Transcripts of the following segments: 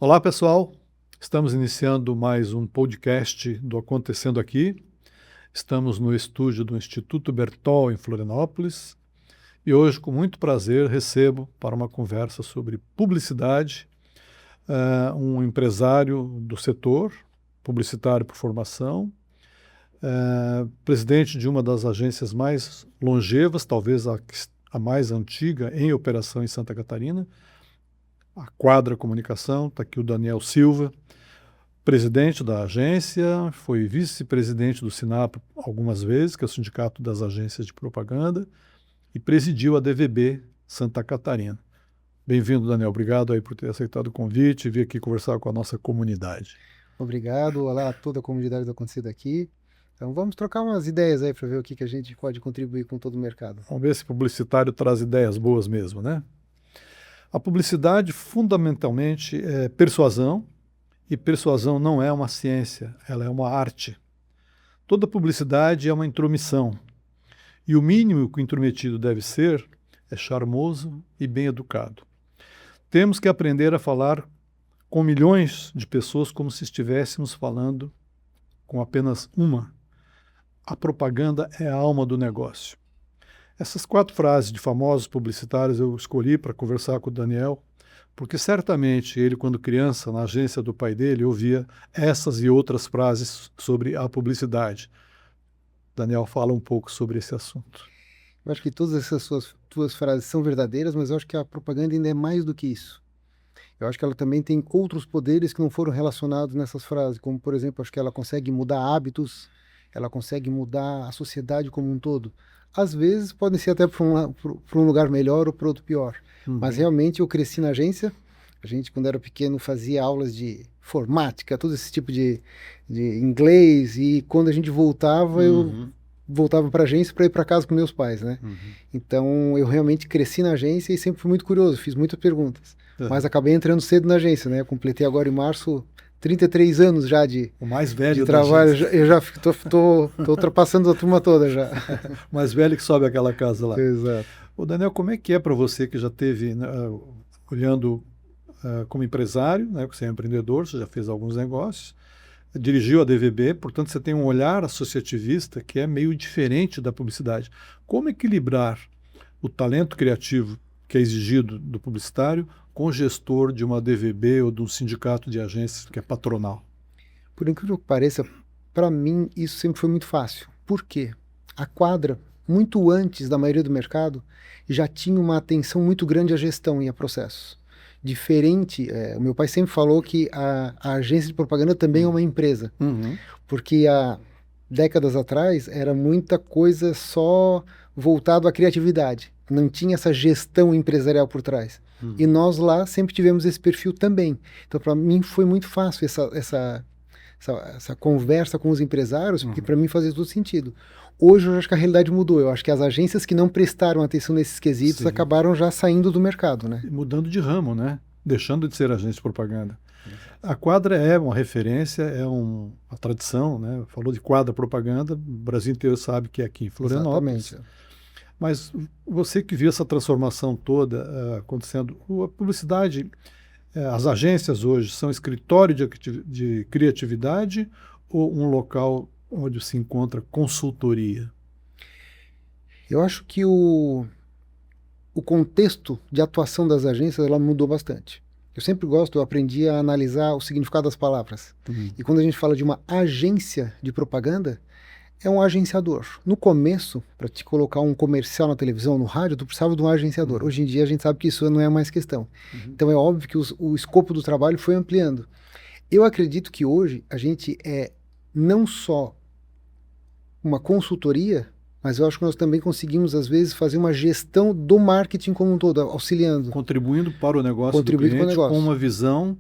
Olá, pessoal. Estamos iniciando mais um podcast do Acontecendo Aqui. Estamos no estúdio do Instituto Bertol, em Florianópolis. E hoje, com muito prazer, recebo para uma conversa sobre publicidade um empresário do setor, publicitário por formação, presidente de uma das agências mais longevas, talvez a mais antiga em operação em Santa Catarina, a Quadra Comunicação. Está aqui o Daniel Silva, presidente da agência, foi vice-presidente do SINAPRO algumas vezes, que é o Sindicato das Agências de Propaganda, e presidiu a DVB Santa Catarina. Bem-vindo, Daniel. Obrigado aí por ter aceitado o convite e vir aqui conversar com a nossa comunidade. Obrigado. Olá a toda a comunidade do Acontecido Aqui. Então vamos trocar umas ideias aí para ver o que a gente pode contribuir com todo o mercado. Vamos ver se publicitário traz ideias boas mesmo, né? A publicidade, fundamentalmente, é persuasão, e persuasão não é uma ciência, ela é uma arte. Toda publicidade é uma intromissão, e o mínimo que o intrometido deve ser é charmoso e bem educado. Temos que aprender a falar com milhões de pessoas como se estivéssemos falando com apenas uma. A propaganda é a alma do negócio. Essas 4 frases de famosos publicitários eu escolhi para conversar com o Daniel, porque certamente ele, quando criança, na agência do pai dele, ouvia essas e outras frases sobre a publicidade. Daniel, fala um pouco sobre esse assunto. Eu acho que todas essas tuas frases são verdadeiras, mas eu acho que a propaganda ainda é mais do que isso. Eu acho que ela também tem outros poderes que não foram relacionados nessas frases, como, por exemplo, acho que ela consegue mudar hábitos, ela consegue mudar a sociedade como um todo. Às vezes podem ser até para um lugar melhor ou para outro pior. Mas realmente eu cresci na agência. A gente, quando era pequeno, fazia aulas de informática, todo esse tipo de inglês. E quando a gente voltava, eu voltava para a agência para ir para casa com meus pais, né? Então eu realmente cresci na agência e sempre fui muito curioso, fiz muitas perguntas. Mas acabei entrando cedo na agência, né? Eu completei agora em março 33 anos já o mais velho de trabalho. Eu já tô ultrapassando a turma toda já. O mais velho que sobe aquela casa lá. Exato. O Daniel, como é que é para você que já teve, olhando como empresário, né, que você é empreendedor, você já fez alguns negócios, dirigiu a DVB, portanto você tem um olhar associativista que é meio diferente da publicidade. Como equilibrar o talento criativo que é exigido do publicitário com o gestor de uma DVB ou de um sindicato de agências que é patronal? Por incrível que pareça, para mim isso sempre foi muito fácil. Por quê? A Quadra, muito antes da maioria do mercado, já tinha uma atenção muito grande à gestão e a processos. Diferente, o meu pai sempre falou que a agência de propaganda também é uma empresa, porque há décadas atrás era muita coisa só voltado à criatividade, não tinha essa gestão empresarial por trás. E nós lá sempre tivemos esse perfil também. Então, para mim, foi muito fácil essa conversa com os empresários, porque para mim fazia todo sentido. Hoje eu acho que a realidade mudou. Eu acho que as agências que não prestaram atenção nesses quesitos acabaram já saindo do mercado, né? Mudando de ramo, né? Deixando de ser agência de propaganda. A Quadra é uma referência, é uma tradição, né? Falou de Quadra Propaganda, o Brasil inteiro sabe que é aqui em Florianópolis. Exatamente. Mas você que viu essa transformação toda acontecendo, a publicidade, as agências hoje são escritório de criatividade ou um local onde se encontra consultoria? Eu acho que o contexto de atuação das agências ela mudou bastante. Eu aprendi a analisar o significado das palavras. E quando a gente fala de uma agência de propaganda, é um agenciador. No começo, para te colocar um comercial na televisão, no rádio, tu precisava de um agenciador. Hoje em dia a gente sabe que isso não é mais questão. Então é óbvio que o escopo do trabalho foi ampliando. Eu acredito que hoje a gente é não só uma consultoria, mas eu acho que nós também conseguimos, às vezes, fazer uma gestão do marketing como um todo, auxiliando. Contribuindo para o negócio do cliente com uma visão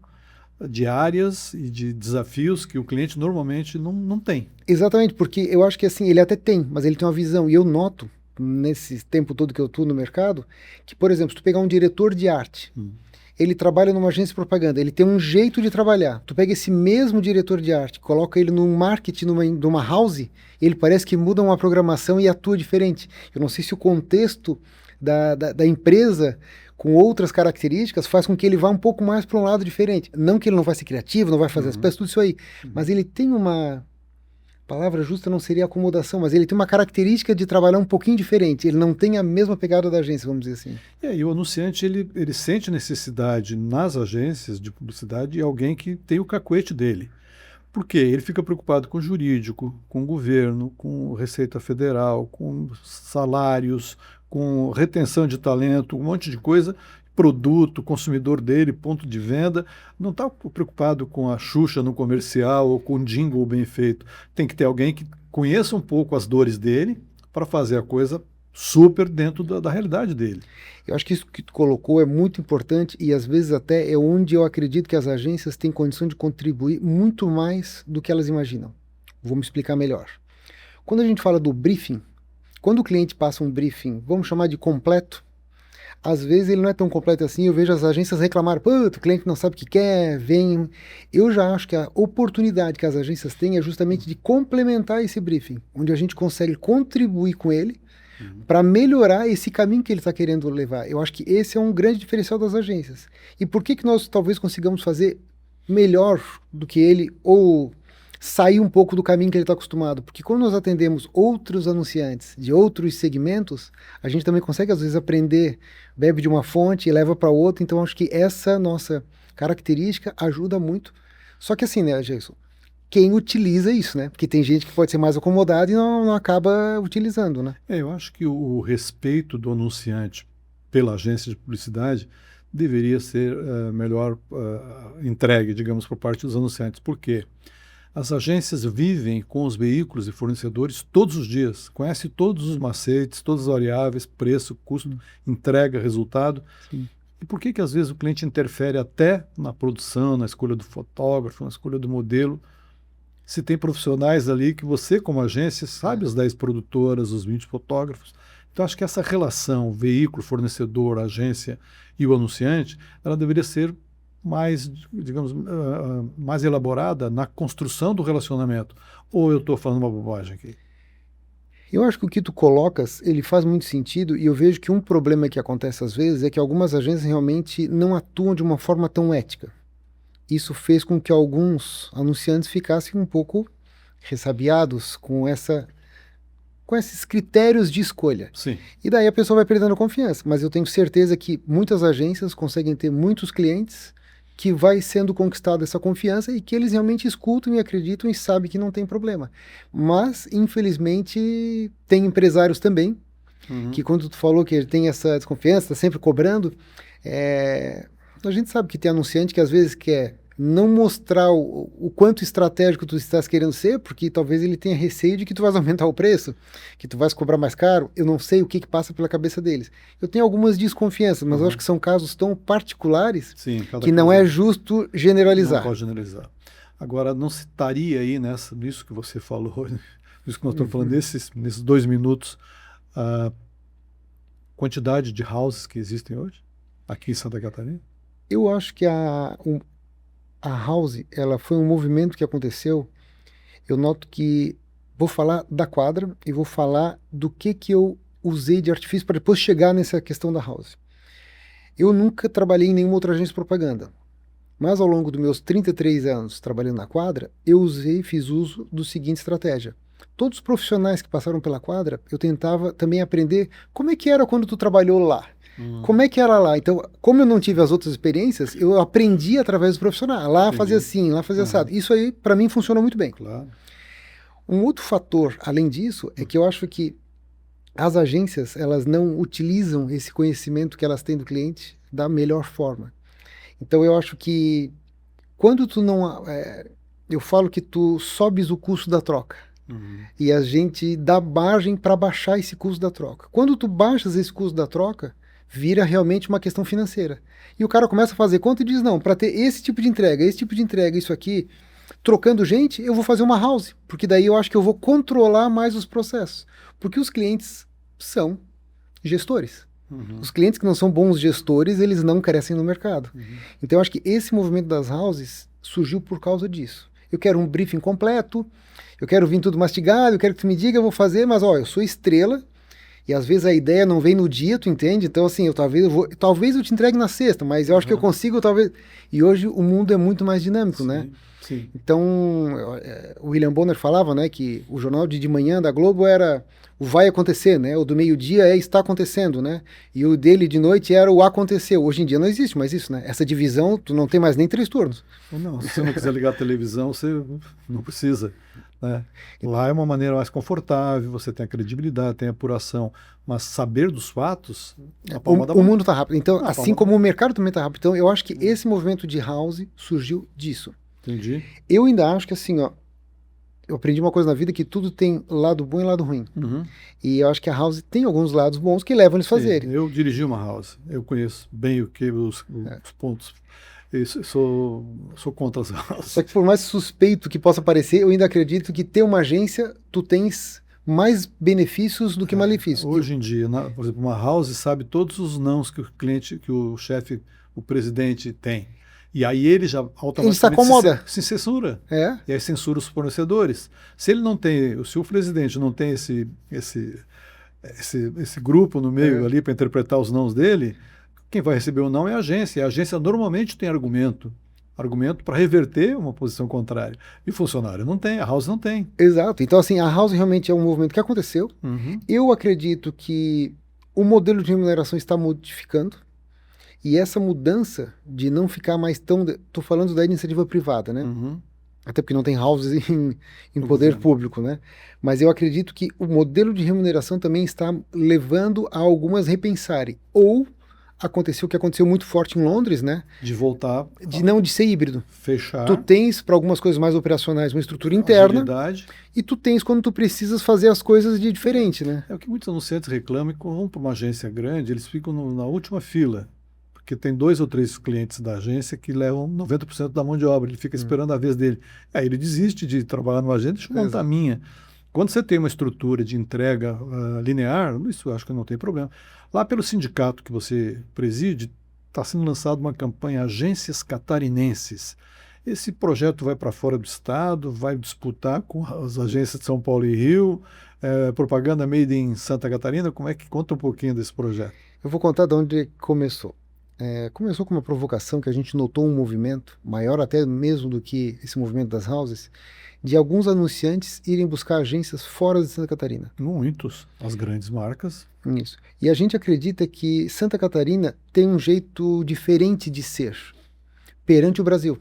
de áreas e de desafios que o cliente normalmente não tem. Exatamente, porque eu acho que assim, ele até tem, mas ele tem uma visão. E eu noto, nesse tempo todo que eu estou no mercado, que, por exemplo, se tu pegar um diretor de arte, ele trabalha numa agência de propaganda, ele tem um jeito de trabalhar. Tu pega esse mesmo diretor de arte, coloca ele num marketing, numa house, ele parece que muda uma programação e atua diferente. Eu não sei se o contexto da empresa com outras características, faz com que ele vá um pouco mais para um lado diferente. Não que ele não vai ser criativo, não vai fazer as peças, tudo isso aí, mas ele tem uma... A palavra justa não seria acomodação, mas ele tem uma característica de trabalhar um pouquinho diferente. Ele não tem a mesma pegada da agência, vamos dizer assim. E o anunciante, ele sente necessidade nas agências de publicidade de alguém que tem o cacuete dele. Por quê? Ele fica preocupado com o jurídico, com o governo, com Receita Federal, com salários, com retenção de talento, um monte de coisa, produto, consumidor dele, ponto de venda. Não está preocupado com a Xuxa no comercial ou com o jingle bem feito. Tem que ter alguém que conheça um pouco as dores dele para fazer a coisa super dentro da realidade dele. Eu acho que isso que tu colocou é muito importante e às vezes até é onde eu acredito que as agências têm condição de contribuir muito mais do que elas imaginam. Vou me explicar melhor. Quando a gente fala do briefing, quando o cliente passa um briefing, vamos chamar de completo, às vezes ele não é tão completo assim, eu vejo as agências reclamar, pô, o cliente não sabe o que quer, vem. Eu já acho que a oportunidade que as agências têm é justamente de complementar esse briefing, onde a gente consegue contribuir com ele para melhorar esse caminho que ele está querendo levar. Eu acho que esse é um grande diferencial das agências. E por que nós talvez consigamos fazer melhor do que ele ou sair um pouco do caminho que ele está acostumado? Porque quando nós atendemos outros anunciantes de outros segmentos, a gente também consegue às vezes aprender, bebe de uma fonte e leva para outra. Então acho que essa nossa característica ajuda muito. Só que assim, né, Jason? Quem utiliza isso, né? Porque tem gente que pode ser mais acomodada e não acaba utilizando, né? Eu acho que o respeito do anunciante pela agência de publicidade deveria ser melhor entregue, digamos, por parte dos anunciantes. Por quê? As agências vivem com os veículos e fornecedores todos os dias, conhecem todos os macetes, todas as variáveis, preço, custo, entrega, resultado. Sim. E por que às vezes o cliente interfere até na produção, na escolha do fotógrafo, na escolha do modelo? Se tem profissionais ali que você, como agência, sabe as 10 produtoras, os 20 fotógrafos. Então, acho que essa relação veículo, fornecedor, agência e o anunciante, ela deveria ser mais, digamos, mais elaborada na construção do relacionamento. Ou eu estou falando uma bobagem aqui? Eu acho que o que tu colocas, ele faz muito sentido e eu vejo que um problema que acontece às vezes é que algumas agências realmente não atuam de uma forma tão ética. Isso fez com que alguns anunciantes ficassem um pouco ressabiados com esses critérios de escolha. Sim. E daí a pessoa vai perdendo confiança. Mas eu tenho certeza que muitas agências conseguem ter muitos clientes que vai sendo conquistada essa confiança e que eles realmente escutam e acreditam e sabem que não tem problema. Mas, infelizmente, tem empresários também que quando tu falou que tem essa desconfiança, está sempre cobrando, a gente sabe que tem anunciante que às vezes quer não mostrar o quanto estratégico tu estás querendo ser, porque talvez ele tenha receio de que tu vais aumentar o preço, que tu vais cobrar mais caro. Eu não sei o que passa pela cabeça deles. Eu tenho algumas desconfianças, mas eu acho que são casos tão particulares. Sim, que não é justo generalizar. Não pode generalizar. Agora, não se estaria aí nisso que você falou, nisso que nós estamos falando, nesses 2 minutos, a quantidade de houses que existem hoje, aqui em Santa Catarina? Eu acho que a House, ela foi um movimento que aconteceu. Eu noto que vou falar da quadra e vou falar do que eu usei de artifício para depois chegar nessa questão da House. Eu nunca trabalhei em nenhuma outra agência de propaganda, mas ao longo dos meus 33 anos trabalhando na quadra, eu fiz uso do seguinte estratégia. Todos os profissionais que passaram pela quadra, eu tentava também aprender como é que era quando tu trabalhou lá. Como é que era lá? Então, como eu não tive as outras experiências, eu aprendi através do profissional. Lá fazia assim, lá fazia assado. Isso aí, para mim, funciona muito bem. Claro. Um outro fator, além disso, é que eu acho que as agências, elas não utilizam esse conhecimento que elas têm do cliente da melhor forma. Então, eu acho que quando tu não... eu falo que tu sobes o custo da troca. E a gente dá margem para baixar esse custo da troca. Quando tu baixas esse custo da troca, vira realmente uma questão financeira. E o cara começa a fazer conta e diz, não, para ter esse tipo de entrega, isso aqui, trocando gente, eu vou fazer uma house, porque daí eu acho que eu vou controlar mais os processos. Porque os clientes são gestores. Os clientes que não são bons gestores, eles não crescem no mercado. Então eu acho que esse movimento das houses surgiu por causa disso. Eu quero um briefing completo, eu quero vir tudo mastigado, eu quero que tu me diga, eu vou fazer, mas ó, eu sou estrela, E às vezes a ideia não vem no dia, tu entende? Então, assim, talvez eu te entregue na sexta, mas eu acho que eu consigo, talvez. E hoje o mundo é muito mais dinâmico, né? Sim. Então, o William Bonner falava, né, que o jornal de manhã da Globo era o vai acontecer, né? O do meio-dia é está acontecendo, né? E o dele de noite era o aconteceu. Hoje em dia não existe mais isso, né? Essa divisão, tu não tem mais nem 3 turnos. Não, se você não quiser ligar a televisão, você não precisa, né? Lá é uma maneira mais confortável, você tem a credibilidade, tem a apuração, mas saber dos fatos, na palma da O mão. mundo está rápido. Então, Na assim palma como da o mercado também está rápido. Então, eu acho que esse movimento de house surgiu disso. Entendi. Eu ainda acho que assim, ó, eu aprendi uma coisa na vida que tudo tem lado bom e lado ruim. Uhum. E eu acho que a house tem alguns lados bons que levam eles a fazerem. Eu dirigi uma house, eu conheço bem os pontos. Eu sou contra as houses. Só que por mais suspeito que possa parecer, eu ainda acredito que ter uma agência, tu tens mais benefícios do que malefícios. Hoje em dia, por exemplo, uma house sabe todos os nãos que o cliente, que o chefe, o presidente tem. E aí ele já automaticamente Ele se acomoda. se censura. É? E aí censura os fornecedores. Se ele não tem, se o presidente não tem esse grupo no meio ali para interpretar os nãos dele, quem vai receber o não é a agência. E a agência normalmente tem argumento para reverter uma posição contrária. E o funcionário não tem, a house não tem. Exato. Então, assim, a house realmente é um movimento que aconteceu. Uhum. Eu acredito que o modelo de remuneração está modificando. E essa mudança de não ficar mais tão... Estou falando da iniciativa privada, né? Uhum. Até porque não tem houses em poder público, né? Mas eu acredito que o modelo de remuneração também está levando a algumas repensarem. Ou aconteceu o que aconteceu muito forte em Londres, né? De voltar. De ser híbrido. Fechar. Tu tens, para algumas coisas mais operacionais, uma estrutura interna. Agilidade. E tu tens quando tu precisas fazer as coisas de diferente, né? É o que muitos anunciantes reclamam, quando vão para uma agência grande, eles ficam na última fila. Porque tem 2 ou 3 clientes da agência que levam 90% da mão de obra, ele fica esperando a vez dele. Aí ele desiste de trabalhar numa agência, deixa eu montar a minha. Quando você tem uma estrutura de entrega linear, isso eu acho que não tem problema. Lá pelo sindicato que você preside, está sendo lançada uma campanha Agências Catarinenses. Esse projeto vai para fora do estado, vai disputar com as agências de São Paulo e Rio, propaganda made in Santa Catarina. Como é que conta um pouquinho desse projeto? Eu vou contar de onde começou. Começou com uma provocação que a gente notou um movimento, maior até mesmo do que esse movimento das houses, de alguns anunciantes irem buscar agências fora de Santa Catarina. Muitos, as grandes marcas. Isso. E a gente acredita que Santa Catarina tem um jeito diferente de ser perante o Brasil.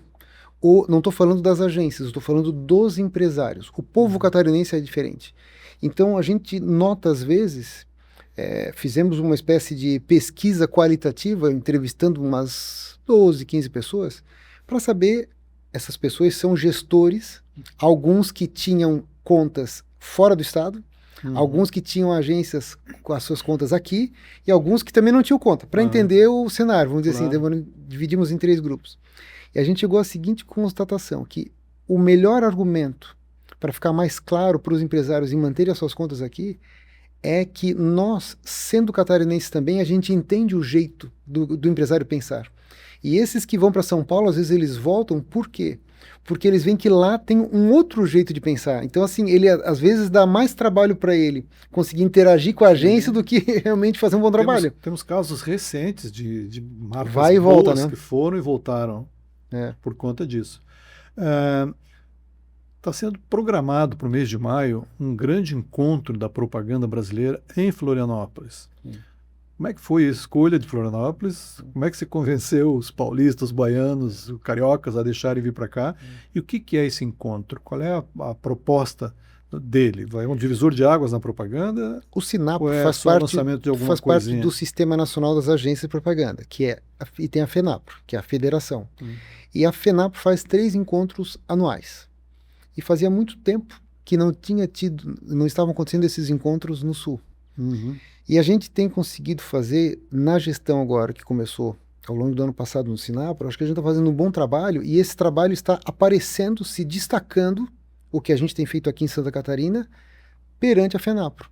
Não estou falando das agências, estou falando dos empresários. O povo catarinense é diferente. Então a gente nota às vezes... fizemos uma espécie de pesquisa qualitativa, entrevistando umas 12, 15 pessoas, para saber, essas pessoas são gestores, alguns que tinham contas fora do estado, alguns que tinham agências com as suas contas aqui, e alguns que também não tinham conta, para entender o cenário, vamos dizer assim, dividimos em 3 grupos. E a gente chegou à seguinte constatação, que o melhor argumento para ficar mais claro para os empresários em manterem as suas contas aqui é que nós, sendo catarinenses também, a gente entende o jeito do empresário pensar. E esses que vão para São Paulo, às vezes eles voltam, por quê? Porque eles veem que lá tem um outro jeito de pensar. Então, assim, ele às vezes dá mais trabalho para ele conseguir interagir com a agência do que realmente fazer um bom trabalho. Temos casos recentes de marcas Vai e volta, né? que foram e voltaram por conta disso. Está sendo programado para o mês de maio um grande encontro da propaganda brasileira em Florianópolis. Como é que foi a escolha de Florianópolis? Como é que você convenceu os paulistas, os baianos, os cariocas a deixarem vir para cá? E o que é esse encontro? Qual é a proposta dele? Vai um divisor de águas na propaganda? O SINAPro faz parte do Sistema Nacional das Agências de Propaganda, e tem a FENAPRO, que é a federação. E a FENAPRO faz 3 encontros anuais. E fazia muito tempo que não estavam acontecendo esses encontros no Sul. E a gente tem conseguido fazer, na gestão agora, que começou ao longo do ano passado no SINAPRO, acho que a gente está fazendo um bom trabalho, e esse trabalho está aparecendo, se destacando, o que a gente tem feito aqui em Santa Catarina, perante a FENAPRO.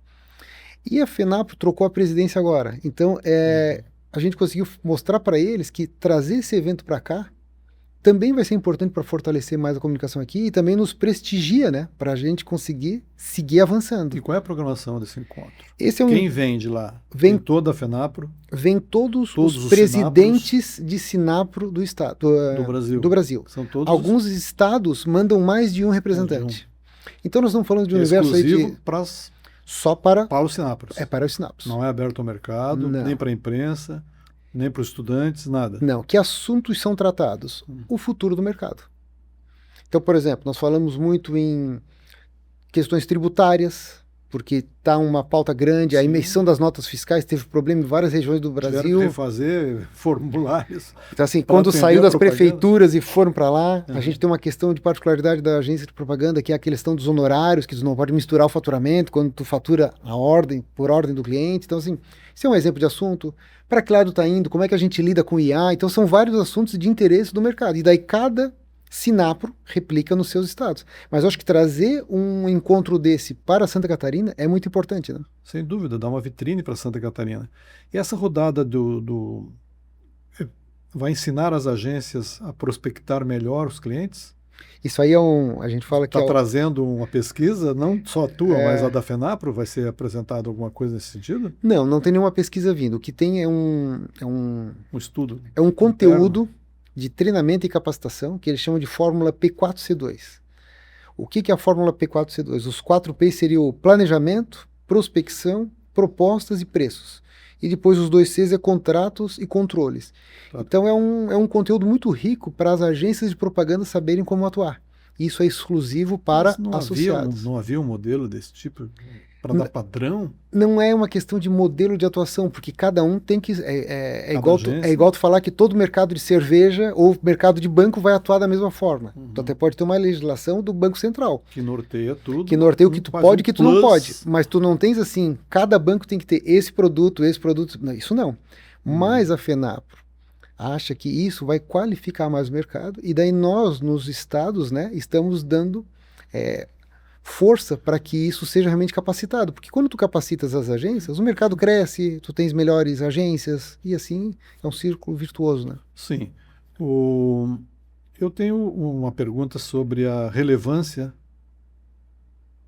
E a FENAPRO trocou a presidência agora. Então, a gente conseguiu mostrar para eles que trazer esse evento para cá também vai ser importante para fortalecer mais a comunicação aqui e também nos prestigia, né? Para a gente conseguir seguir avançando. E qual é a programação desse encontro? Esse é Quem vem de lá? Vem toda a FENAPRO? Vem todos os presidentes de Sinapro do estado do Brasil. São todos alguns estados mandam mais de um representante. Então nós estamos falando de um universo aí de... Só para os Sinapros. É para os Sinapros. Não é aberto ao mercado, nem para a imprensa, nem para os estudantes, nada. Não. Que assuntos são tratados? O futuro do mercado. Então, por exemplo, nós falamos muito em questões tributárias, porque está uma pauta grande. Sim. A emissão das notas fiscais teve problema em várias regiões do Brasil. Tiveram que refazer formulários. Então, assim, quando saiu das prefeituras e foram para lá, a gente tem uma questão de particularidade da agência de propaganda, que é a questão dos honorários, que tu não pode misturar o faturamento quando tu fatura por ordem do cliente. Então, assim, isso é um exemplo de assunto. Para que lado está indo? Como é que a gente lida com o IA? Então, são vários assuntos de interesse do mercado. E daí cada Sinapro replica nos seus estados. Mas eu acho que trazer um encontro desse para Santa Catarina é muito importante, né? Sem dúvida, dá uma vitrine para Santa Catarina. E essa rodada vai ensinar as agências a prospectar melhor os clientes? Isso aí a gente fala que... Está trazendo uma pesquisa, não só a tua, mas a da FENAPRO? Vai ser apresentado alguma coisa nesse sentido? Não tem nenhuma pesquisa vindo. O que tem é um estudo. É um conteúdo de treinamento e capacitação, que eles chamam de Fórmula P4C2. O que é a Fórmula P4C2? Os 4 P seriam o planejamento, prospecção, propostas e preços. E depois os 2 Cs é contratos e controles. Tá. Então é um conteúdo muito rico para as agências de propaganda saberem como atuar. Isso é exclusivo para associados. Não havia um modelo desse tipo para dar padrão? Não é uma questão de modelo de atuação, porque cada um tem que... É igual tu falar que todo mercado de cerveja ou mercado de banco vai atuar da mesma forma. Tu até pode ter uma legislação do Banco Central. Que norteia tudo. Que norteia o que tu pode e o que tu não pode. Mas tu não tens assim, cada banco tem que ter esse produto. Não, isso não. Mas a FENAPRO acha que isso vai qualificar mais o mercado, e daí nós, nos estados, né, estamos dando força para que isso seja realmente capacitado, porque quando tu capacitas as agências, o mercado cresce, tu tens melhores agências, e assim é um círculo virtuoso, né? Sim. Eu tenho uma pergunta sobre a relevância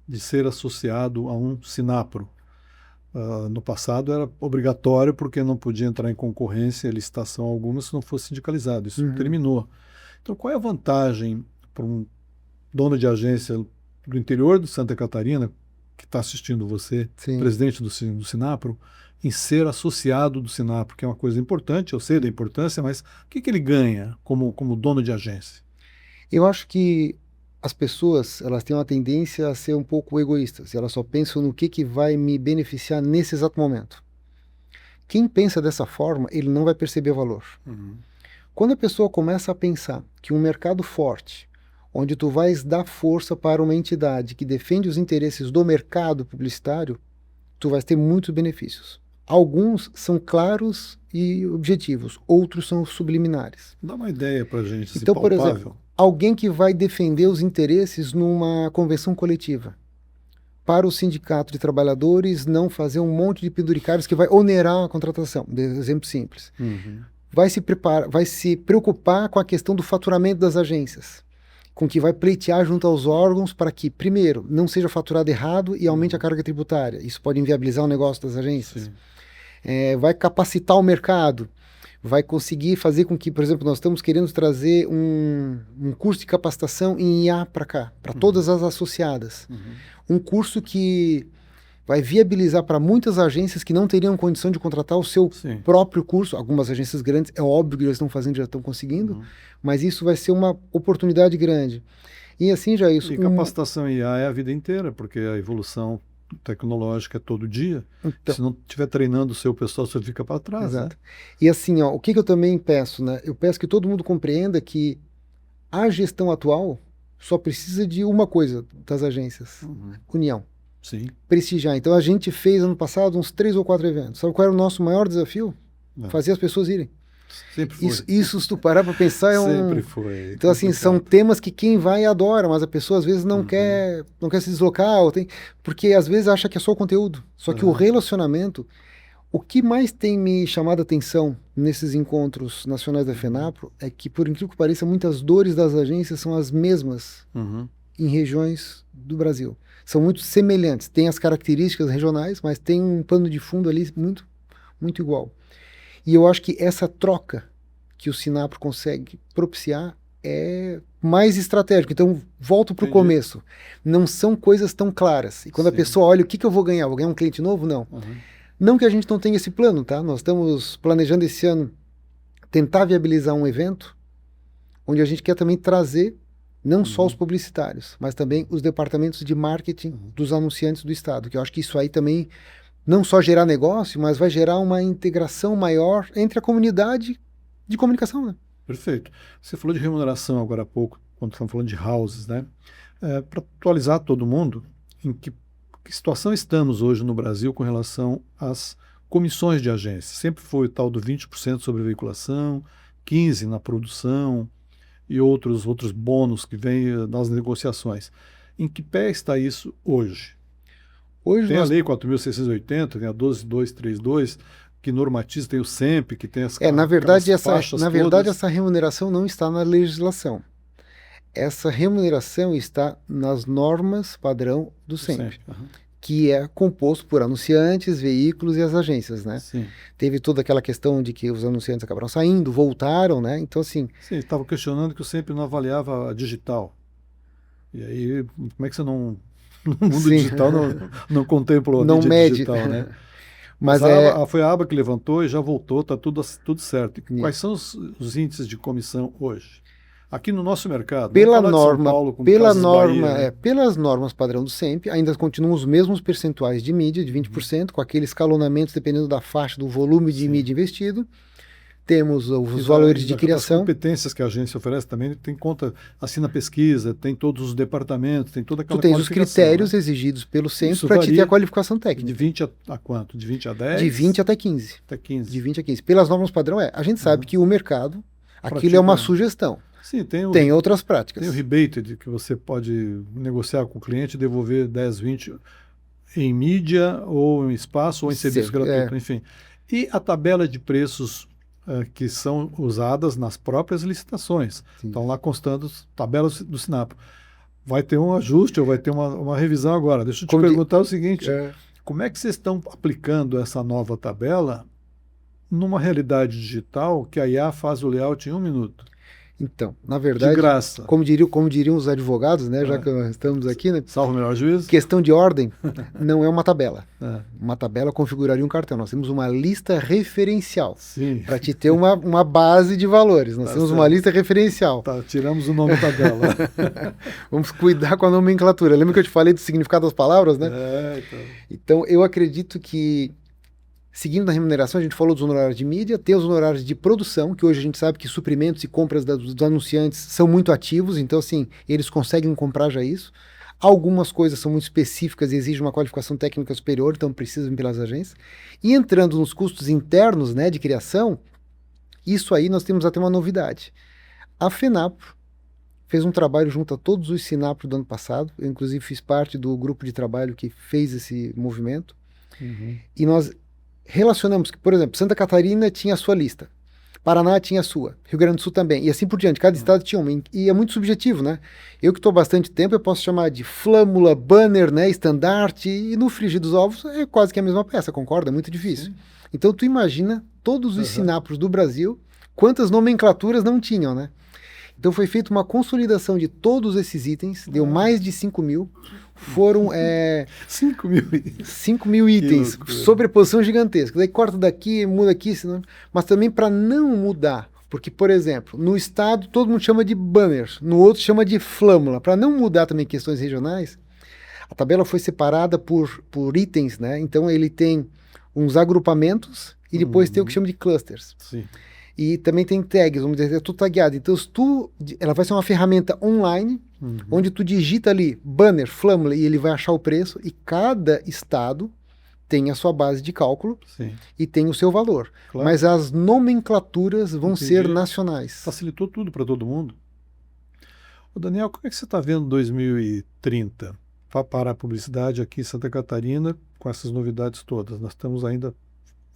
de ser associado a um Sinapro. No passado era obrigatório porque não podia entrar em concorrência, licitação alguma se não fosse sindicalizado. Isso terminou. Então, qual é a vantagem para um dono de agência do interior de Santa Catarina, que está assistindo você, Sim. presidente do Sinapro, em ser associado do Sinapro, que é uma coisa importante, eu sei da importância, mas o que ele ganha como dono de agência? Eu acho que as pessoas, elas têm uma tendência a ser um pouco egoístas. Elas só pensam no que vai me beneficiar nesse exato momento. Quem pensa dessa forma, ele não vai perceber valor. Quando a pessoa começa a pensar que um mercado forte, onde tu vais dar força para uma entidade que defende os interesses do mercado publicitário, tu vais ter muitos benefícios. Alguns são claros e objetivos, outros são subliminares. Dá uma ideia para a gente, então, por exemplo, alguém que vai defender os interesses numa convenção coletiva, para o sindicato de trabalhadores não fazer um monte de penduricários que vai onerar a contratação, exemplo simples. Vai se preocupar com a questão do faturamento das agências, com que vai pleitear junto aos órgãos para que, primeiro, não seja faturado errado e aumente a carga tributária. Isso pode inviabilizar o negócio das agências. Vai capacitar o mercado, vai conseguir fazer com que, por exemplo, nós estamos querendo trazer um curso de capacitação em IA para cá, para todas as associadas. Um curso que vai viabilizar para muitas agências que não teriam condição de contratar o seu próprio curso. Algumas agências grandes, é óbvio que eles estão fazendo, já estão conseguindo, mas isso vai ser uma oportunidade grande. E assim já isso. E capacitação em IA é a vida inteira, porque a evolução tecnológica é todo dia. Então, se não estiver treinando o seu pessoal, você fica para trás. Exato. Né? E assim, o que eu também peço, né? Eu peço que todo mundo compreenda que a gestão atual só precisa de uma coisa das agências: união. Sim. Prestigiar. Então a gente fez ano passado uns 3 ou 4 eventos. Sabe qual era o nosso maior desafio? Fazer as pessoas irem. Sempre foi. Isso, se tu parar para pensar, Sempre foi. Então, assim, são temas que quem vai adora, mas a pessoa às vezes não quer se deslocar, porque às vezes acha que é só o conteúdo. Só que o relacionamento, O que mais tem me chamado a atenção nesses encontros nacionais da FENAPRO é que, por incrível que pareça, muitas dores das agências são as mesmas Uhum. em regiões do Brasil. São muito semelhantes, tem as características regionais, mas tem um pano de fundo ali muito, muito igual. E eu acho que essa troca que o Sinapro consegue propiciar é mais estratégico. Então, volto para o Entendi. começo. Não são coisas tão claras. E quando a Sim. pessoa olha, o que eu vou ganhar? Vou ganhar um cliente novo? Não. Uhum. Não que a gente não tenha esse plano, tá? Nós estamos planejando esse ano tentar viabilizar um evento onde a gente quer também trazer não só os publicitários, mas também os departamentos de marketing dos anunciantes do Estado, que eu acho que isso aí também não só gerar negócio, mas vai gerar uma integração maior entre a comunidade de comunicação, né? Perfeito. Você falou de remuneração agora há pouco, quando estamos falando de houses, né? Para atualizar todo mundo, em que situação estamos hoje no Brasil com relação às comissões de agência? Sempre foi o tal do 20% sobre veiculação, 15% na produção e outros bônus que vêm nas negociações. Em que pé está isso hoje? Hoje Tem a nós Lei 4.680, tem a 12.232, que normatiza, tem o SEMP, que tem na aquelas verdade faixas essa todas. remuneração não está na legislação. Essa remuneração está nas normas padrão do SEMP, SEMP. Uhum. que é composto por anunciantes, veículos e as agências, né? Sim. Teve toda aquela questão de que os anunciantes acabaram saindo, voltaram, né? Então, assim, Sim, estava questionando que o SEMP não avaliava a digital. E aí, como é que você não, no mundo sim, digital não contempla a não mídia mede. digital, né? Mas Mas é foi a aba que levantou e já voltou, está tudo certo. E quais isso. são os índices de comissão hoje? Aqui no nosso mercado, vamos Pela falar de São norma, Paulo como Casas Bahia, né? pelas normas padrão do SEMP, ainda continuam os mesmos percentuais de mídia, de 20%, com aquele escalonamento dependendo da faixa, do volume de Sim. mídia investido. Temos os E valores de das criação. competências que a agência oferece também, tem conta, assina pesquisa, tem todos os departamentos, tem toda Tu aquela tens os qualificação, critérios né? exigidos pelo SEMP Isso para te ter a varia qualificação de técnica. 20 a quanto? De 20 a 10? De 20 até 15. Até 15. De 20 a 15. Pelas normas padrão a gente sabe que o mercado, aquilo é uma sugestão. Sim, Tem outras práticas. Tem o rebate de que você pode negociar com o cliente e devolver 10, 20 em mídia ou em espaço ou em serviço gratuito, enfim. E a tabela de preços que são usadas nas próprias licitações. Sim. Estão lá constando tabelas do Sinapro. Vai ter um ajuste ou vai ter uma revisão agora. Deixa eu te perguntar o seguinte, como é que vocês estão aplicando essa nova tabela numa realidade digital que a IA faz o layout em 1 minuto? Então, na verdade, de graça. Como diriam os advogados, né, já que nós estamos aqui, né? Salvo o melhor juízo. Questão de ordem não é uma tabela. Uma tabela configuraria um cartão. Nós temos uma lista referencial. Para te ter uma base de valores. Nós temos uma lista referencial. Tá, tiramos o nome tabela. Vamos cuidar com a nomenclatura. Lembra que eu te falei do significado das palavras, né? Então, eu acredito que seguindo na remuneração, a gente falou dos honorários de mídia, tem os honorários de produção, que hoje a gente sabe que suprimentos e compras dos anunciantes são muito ativos, então assim, eles conseguem comprar já isso. Algumas coisas são muito específicas e exigem uma qualificação técnica superior, então precisam pelas agências. E entrando nos custos internos, né, de criação, isso aí nós temos até uma novidade. A FENAPRO fez um trabalho junto a todos os Sinapro do ano passado, eu inclusive fiz parte do grupo de trabalho que fez esse movimento, e nós relacionamos que, por exemplo, Santa Catarina tinha a sua lista, Paraná tinha a sua, Rio Grande do Sul também, e assim por diante, cada estado tinha uma, e é muito subjetivo, né? Eu que estou há bastante tempo, eu posso chamar de flâmula, banner, né, estandarte, e no frigir dos ovos é quase que a mesma peça, concorda? É muito difícil. Sim. Então tu imagina todos os Sinapros do Brasil, quantas nomenclaturas não tinham, né? Então foi feita uma consolidação de todos esses itens, deu mais de 5 mil, foram 5 mil itens, sobreposição gigantesca. Daí corta daqui, muda aqui, senão... mas também para não mudar, porque, por exemplo, no estado todo mundo chama de banner, no outro chama de flâmula, para não mudar também questões regionais, a tabela foi separada por itens, né? Então ele tem uns agrupamentos e depois tem o que chama de clusters. Sim. E também tem tags, vamos dizer, é tudo tagueado. Então, ela vai ser uma ferramenta online, onde tu digita ali banner, flâmula, e ele vai achar o preço, e cada estado tem a sua base de cálculo. Sim. E tem o seu valor. Claro. Mas as nomenclaturas vão ser nacionais. Facilitou tudo para todo mundo. Ô Daniel, como é que você está vendo 2030 para a publicidade aqui em Santa Catarina com essas novidades todas? Nós estamos ainda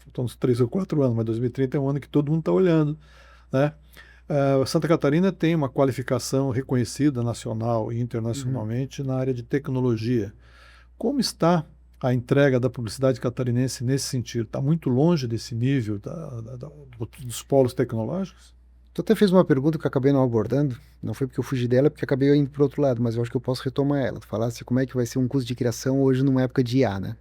faltam uns 3 ou 4 anos, mas 2030 é um ano que todo mundo está olhando, né? Santa Catarina tem uma qualificação reconhecida nacional e internacionalmente na área de tecnologia. Como está a entrega da publicidade catarinense nesse sentido? Está muito longe desse nível dos polos tecnológicos? Tu até fez uma pergunta que eu acabei não abordando, não foi porque eu fugi dela, é porque eu acabei indo para o outro lado, mas eu acho que eu posso retomar ela. Tu falasse como é que vai ser um curso de criação hoje numa época de IA, né?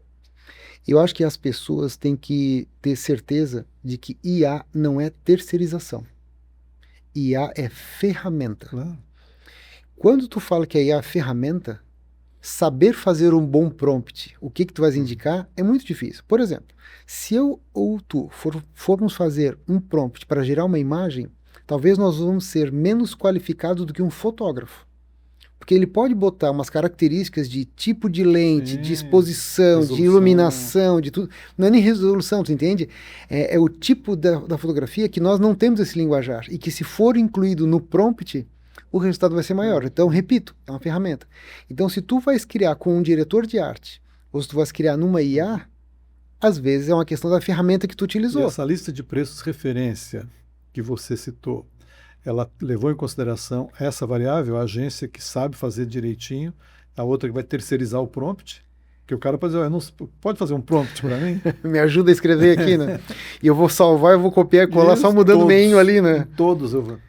Eu acho que as pessoas têm que ter certeza de que IA não é terceirização. IA é ferramenta. Claro. Quando tu fala que a IA é ferramenta, saber fazer um bom prompt, o que tu vais indicar, é muito difícil. Por exemplo, se eu ou tu formos fazer um prompt para gerar uma imagem, talvez nós vamos ser menos qualificados do que um fotógrafo. Porque ele pode botar umas características de tipo de lente, de exposição, de iluminação, de tudo. Não é nem resolução, tu entende? É o tipo da fotografia que nós não temos esse linguajar. E que se for incluído no prompt, o resultado vai ser maior. Então, repito, é uma ferramenta. Então, se tu vais criar com um diretor de arte, ou se tu vais criar numa IA, às vezes é uma questão da ferramenta que tu utilizou. E essa lista de preços referência que você citou, ela levou em consideração essa variável, a agência que sabe fazer direitinho, a outra que vai terceirizar o prompt, que o cara pode dizer, pode fazer um prompt para mim? Me ajuda a escrever aqui, né? E eu vou salvar, eu vou copiar e colar só mudando o meinho ali, né? Todos eu vou.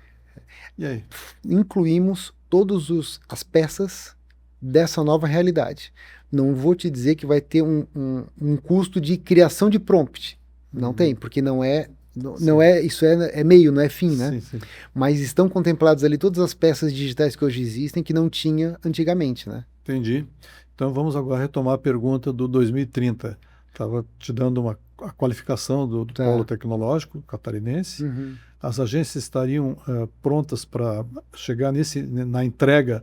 E aí? Incluímos todas as peças dessa nova realidade. Não vou te dizer que vai ter um custo de criação de prompt. Não tem, porque não é isso é meio, não é fim, né? Sim. Mas estão contempladas ali todas as peças digitais que hoje existem que não tinha antigamente, né? Entendi. Então vamos agora retomar a pergunta do 2030. Estava te dando a qualificação do polo tecnológico catarinense. Uhum. As agências estariam prontas para chegar na entrega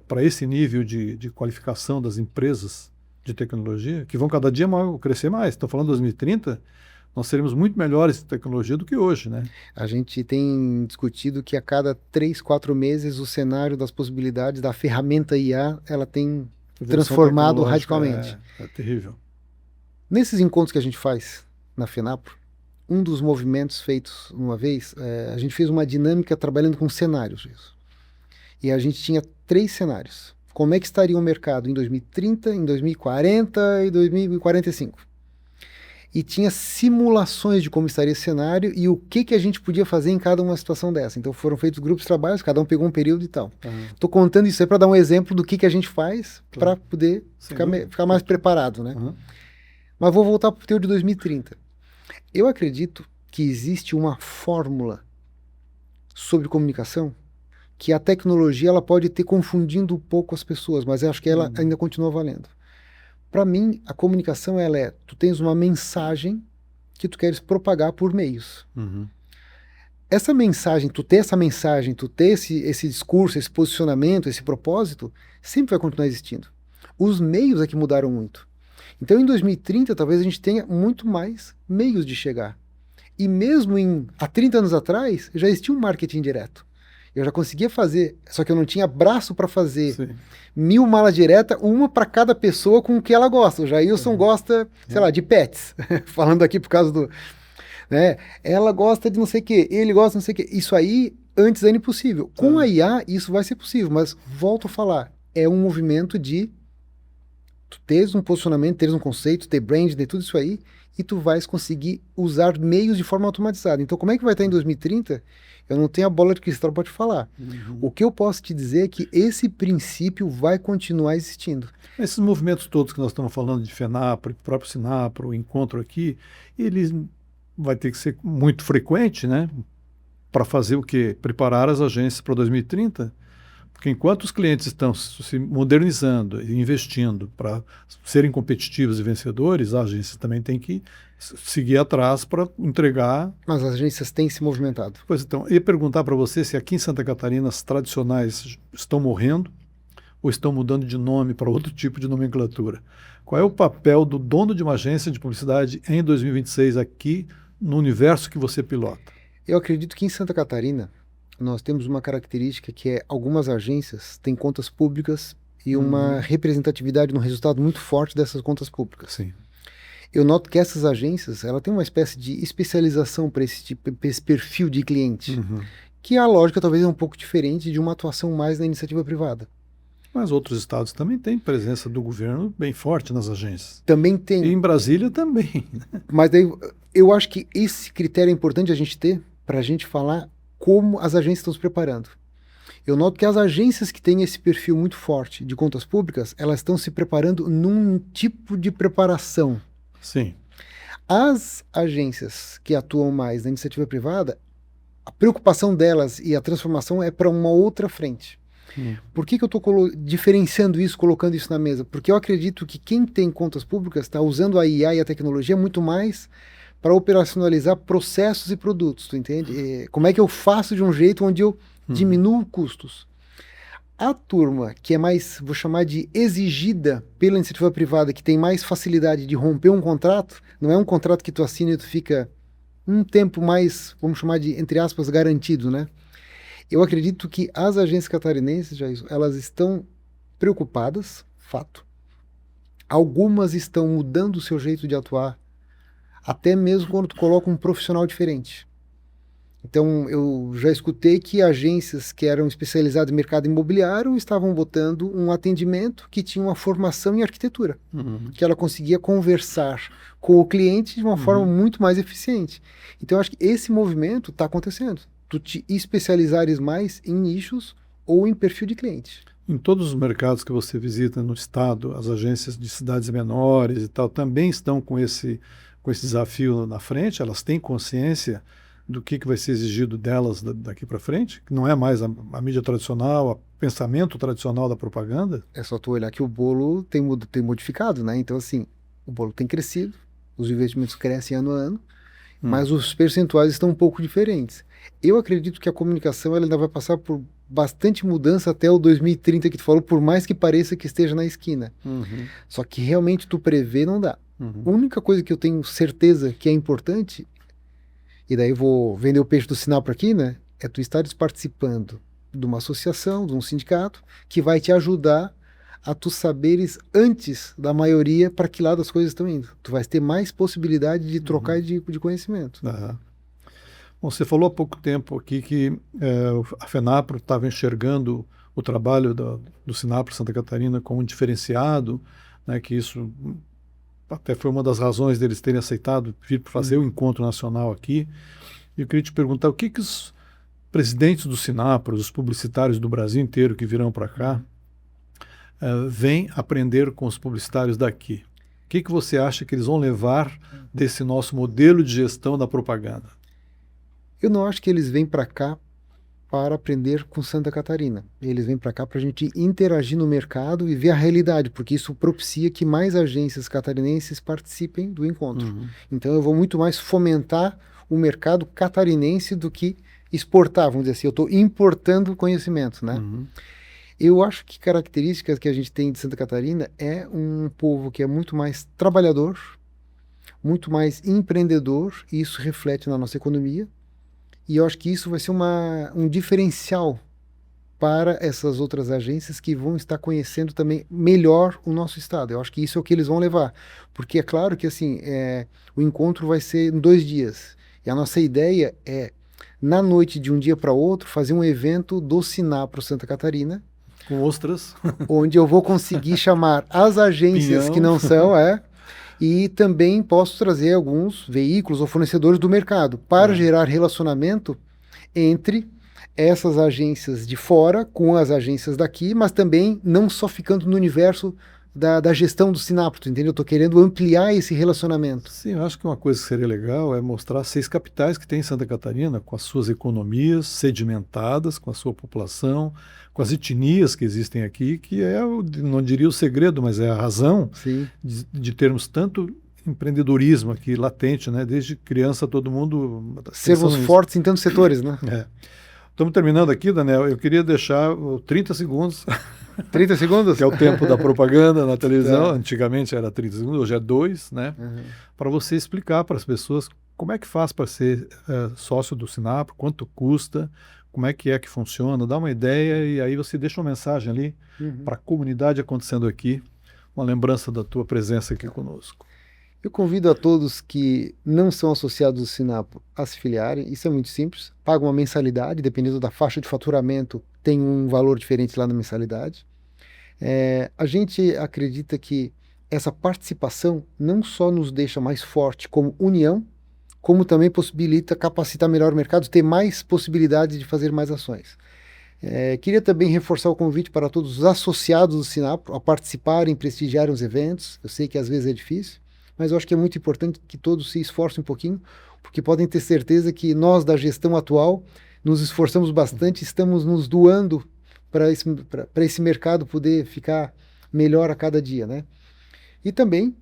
para esse nível de qualificação das empresas de tecnologia, que vão cada dia crescer mais. Estou falando 2030, nós seremos muito melhores em tecnologia do que hoje, né? A gente tem discutido que a cada 3, 4 meses o cenário das possibilidades da ferramenta IA, ela tem transformado radicalmente. É terrível. Nesses encontros que a gente faz na FENAPRO, um dos movimentos feitos uma vez, a gente fez uma dinâmica trabalhando com cenários. E a gente tinha 3 cenários. Como é que estaria o mercado em 2030, em 2040 e 2045? E tinha simulações de como estaria esse cenário e o que a gente podia fazer em cada uma situação dessa. Então foram feitos grupos de trabalho, cada um pegou um período e tal. Estou contando isso aí para dar um exemplo do que a gente faz para poder ficar mais preparado, né? Mas vou voltar para o teu de 2030. Eu acredito que existe uma fórmula sobre comunicação que a tecnologia ela pode ter confundindo um pouco as pessoas, mas eu acho que ela ainda continua valendo. Para mim, a comunicação tu tens uma mensagem que tu queres propagar por meios. Essa mensagem, tu ter esse discurso, esse posicionamento, esse propósito, sempre vai continuar existindo. Os meios é que mudaram muito. Então, em 2030, talvez a gente tenha muito mais meios de chegar. E mesmo há 30 anos atrás, já existia um marketing direto. Eu já conseguia fazer, só que eu não tinha braço para fazer 1000 malas diretas, uma para cada pessoa com o que ela gosta. O Jailson gosta, sei lá, de pets. Falando aqui por causa do... Né? Ela gosta de não sei o quê, ele gosta de não sei o quê. Isso aí, antes era impossível. Com a IA, isso vai ser possível, mas volto a falar, é um movimento de tu teres um posicionamento, teres um conceito, ter brand, ter tudo isso aí, e tu vais conseguir usar meios de forma automatizada. Então, como é que vai estar em 2030? Eu não tenho a bola de cristal para te falar. O que eu posso te dizer é que esse princípio vai continuar existindo. Esses movimentos todos que nós estamos falando de FENAPRO, próprio SINAPRO, o encontro aqui, eles vai ter que ser muito frequente, né? Para fazer o quê? Preparar as agências para 2030. Porque enquanto os clientes estão se modernizando e investindo para serem competitivos e vencedores, as agências também têm que seguir atrás para entregar. Mas as agências têm se movimentado. Pois então, eu ia perguntar para você se aqui em Santa Catarina as tradicionais estão morrendo ou estão mudando de nome para outro tipo de nomenclatura. Qual é o papel do dono de uma agência de publicidade em 2026 aqui no universo que você pilota? Eu acredito que em Santa Catarina nós temos uma característica que é algumas agências têm contas públicas e uma representatividade no resultado muito forte dessas contas públicas. Sim. Eu noto que essas agências, ela tem uma espécie de especialização para esse perfil de cliente, que a lógica talvez é um pouco diferente de uma atuação mais na iniciativa privada. Mas outros estados também têm presença do governo bem forte nas agências. Também tem. E em Brasília também. Mas daí eu acho que esse critério é importante a gente ter para a gente falar como as agências estão se preparando. Eu noto que as agências que têm esse perfil muito forte de contas públicas, elas estão se preparando num tipo de preparação. Sim. As agências que atuam mais na iniciativa privada, a preocupação delas e a transformação é para uma outra frente. Por que eu estou diferenciando isso, colocando isso na mesa? Porque eu acredito que quem tem contas públicas está usando a IA e a tecnologia muito mais para operacionalizar processos e produtos, tu entende? Como é que eu faço de um jeito onde eu diminuo custos? A turma que é mais, vou chamar de exigida pela iniciativa privada, que tem mais facilidade de romper um contrato, não é um contrato que tu assina e tu fica um tempo mais, vamos chamar de, entre aspas, garantido, né? Eu acredito que as agências catarinenses, elas estão preocupadas, fato. Algumas estão mudando o seu jeito de atuar, até mesmo quando tu coloca um profissional diferente. Então, eu já escutei que agências que eram especializadas em mercado imobiliário estavam botando um atendimento que tinha uma formação em arquitetura, que ela conseguia conversar com o cliente de uma forma muito mais eficiente. Então, eu acho que esse movimento está acontecendo. Tu te especializares mais em nichos ou em perfil de cliente. Em todos os mercados que você visita no estado, as agências de cidades menores e tal também estão com esse desafio na frente, elas têm consciência do que vai ser exigido delas daqui para frente, que não é mais a mídia tradicional, o pensamento tradicional da propaganda? É só tu olhar que o bolo tem modificado, né? Então, assim, o bolo tem crescido, os investimentos crescem ano a ano, mas os percentuais estão um pouco diferentes. Eu acredito que a comunicação ela ainda vai passar por bastante mudança até o 2030 que tu falou, por mais que pareça que esteja na esquina. Só que realmente tu prever não dá. A única coisa que eu tenho certeza que é importante, e daí eu vou vender o peixe do Sinapro aqui, né? É tu estares participando de uma associação, de um sindicato, que vai te ajudar a tu saberes antes da maioria para que lado as coisas estão indo. Tu vais ter mais possibilidade de trocar de conhecimento. Bom, você falou há pouco tempo aqui que a FENAPRO estava enxergando o trabalho do Sinapro Santa Catarina como um diferenciado, né, que isso até foi uma das razões deles terem aceitado vir para fazer o encontro nacional aqui. E eu queria te perguntar o que os presidentes do Sinapro, os publicitários do Brasil inteiro que virão para cá, vêm aprender com os publicitários daqui. O que você acha que eles vão levar desse nosso modelo de gestão da propaganda? Eu não acho que eles vêm para cá para aprender com Santa Catarina. Eles vêm para cá para a gente interagir no mercado e ver a realidade, porque isso propicia que mais agências catarinenses participem do encontro. Então eu vou muito mais fomentar o mercado catarinense do que exportar, vamos dizer assim. Eu estou importando conhecimento, né? Eu acho que características que a gente tem de Santa Catarina é um povo que é muito mais trabalhador, muito mais empreendedor, e isso reflete na nossa economia. E eu acho que isso vai ser um diferencial para essas outras agências que vão estar conhecendo também melhor o nosso estado. Eu acho que isso é o que eles vão levar. Porque é claro que assim, o encontro vai ser em 2 dias. E a nossa ideia é, na noite de um dia para outro, fazer um evento do Sinapro Santa Catarina. Com ostras. Onde eu vou conseguir chamar as agências Pinhão. que não são, e também posso trazer alguns veículos ou fornecedores do mercado para gerar relacionamento entre essas agências de fora com as agências daqui, mas também não só ficando no universo da gestão do Sinapro, entendeu? Eu estou querendo ampliar esse relacionamento. Sim, eu acho que uma coisa que seria legal é mostrar 6 capitais que tem em Santa Catarina, com as suas economias sedimentadas, com a sua população, com as etnias que existem aqui, que é, não diria o segredo, mas é a razão de termos tanto empreendedorismo aqui latente, né? Desde criança todo mundo... Sermos fortes em tantos setores, né? Estamos terminando aqui, Daniel. Eu queria deixar 30 segundos. 30 segundos? Que é o tempo da propaganda na televisão. Antigamente era 30 segundos, hoje é 2, né? Para você explicar para as pessoas como é que faz para ser sócio do Sinapro, quanto custa, como é que funciona, dá uma ideia e aí você deixa uma mensagem ali para a comunidade acontecendo aqui, uma lembrança da tua presença aqui conosco. Eu convido a todos que não são associados ao Sinapo a se filiarem. Isso é muito simples. Pagam uma mensalidade, dependendo da faixa de faturamento, tem um valor diferente lá na mensalidade. A gente acredita que essa participação não só nos deixa mais forte como união, como também possibilita capacitar melhor o mercado, ter mais possibilidades de fazer mais ações. Queria também reforçar o convite para todos os associados do Sinapo a participarem, prestigiarem os eventos. Eu sei que às vezes é difícil, mas eu acho que é muito importante que todos se esforcem um pouquinho, porque podem ter certeza que nós, da gestão atual, nos esforçamos bastante, estamos nos doando para esse mercado poder ficar melhor a cada dia, né? E também,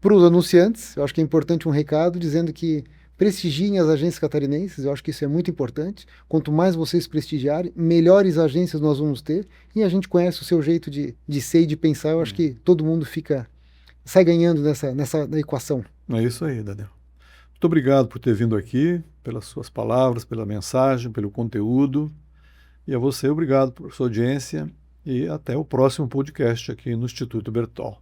para os anunciantes, eu acho que é importante um recado dizendo que prestigiem as agências catarinenses, eu acho que isso é muito importante. Quanto mais vocês prestigiarem, melhores agências nós vamos ter, e a gente conhece o seu jeito de ser e de pensar, eu acho que todo mundo sai ganhando nessa equação. É isso aí, Daniel. Muito obrigado por ter vindo aqui, pelas suas palavras, pela mensagem, pelo conteúdo. E a você, obrigado por sua audiência e até o próximo podcast aqui no Instituto Bertol.